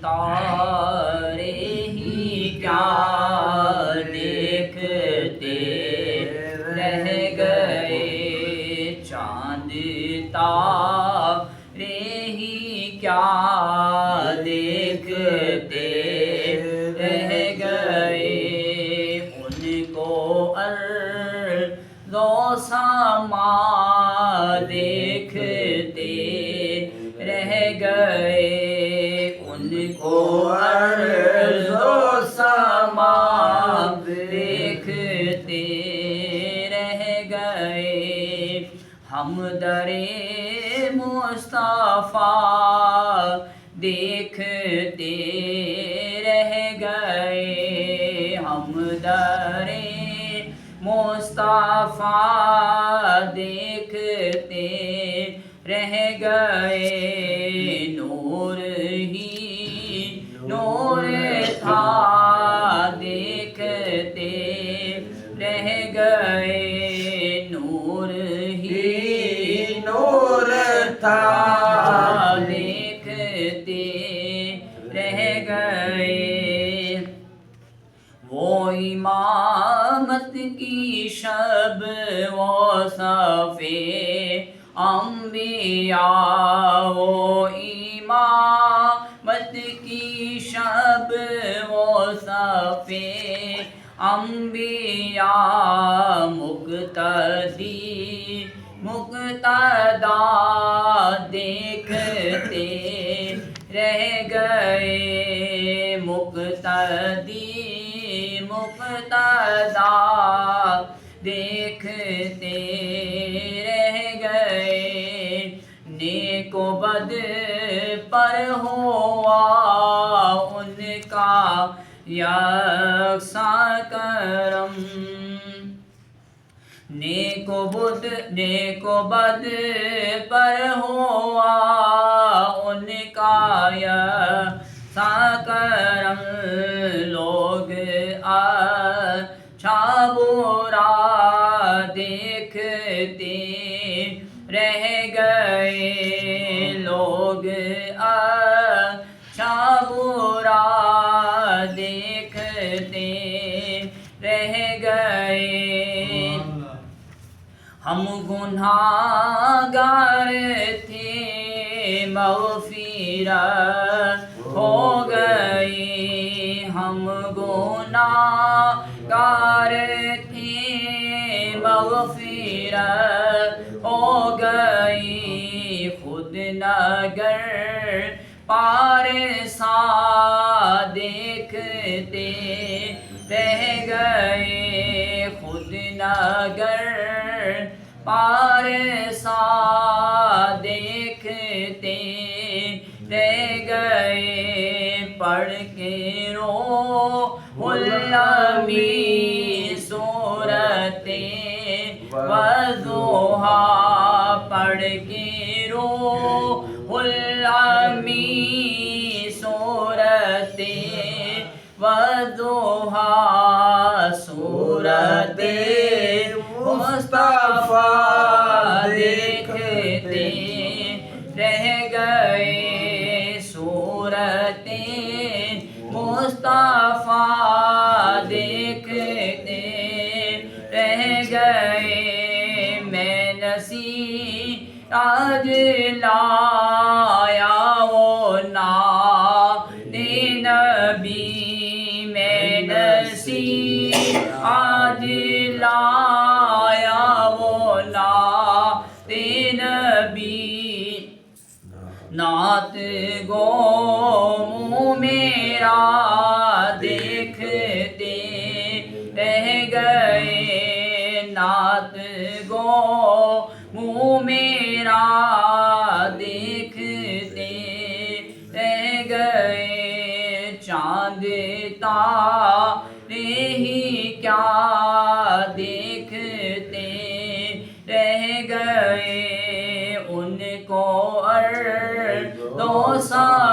تارے ہی کیا دیکھتے رہ گئے، چاند تارے ہی کیا دیکھتے رہ گئے، ان کو ارض و سما دیکھتے رہ گئے، ان کو ارض و سما دیکھتے رہ گئے، ہم در مصطفیٰ دیکھتے رہ گئے، ہم در مصطفیٰ دیکھتے رہ گئے، نور ہی نور تھا دیکھتے رہ گئے، نور ہی نور تھا دیکھتے رہ گئے، وہ امامت کی شب وہ صفِ انبیاء، وہ امامت کی شب وہ صفِ انبیاء، مقتدی مقتدا دیکھتے رہ گئے، مقتدی مقتدا دیکھتے رہ گئے، نیک و بد پر ہوا ان کا یکساں کرم، نیک و بد پر ہوا ان کا یکساں کرم، لوگ اچھا برا دیکھتے رہ گئے، لوگ اچھا برا دیکھتے رہ گئے، ہم گناہگار تھے مغفرت ہو گئی، ہم گناہگار تھے مغفرت ہو گئی، خود نگر پارسا دیکھتے رہ گئے، خود نگر پارسا دیکھتے رہ گئے، پڑھ کے روح الامین سورتِ والضحیٰ، پڑھ کے روح الامین سورتِ والضحیٰ، سورتِ مصطفیٰ دیکھتے رہ گئے، سورتِ مصطفیٰ دیکھتے رہ گئے، میں نصیحت آج لایا وہ نام نبی، میں نصیحت آج لایا وہ نعت نبی، نعت گو منہ میرا دیکھتے رہ گئے، نعت گو منہ میرا دیکھتے رہ گئے، چاند تارے ہی کیا دیکھتے رہ گئے، ان کو ارض و سما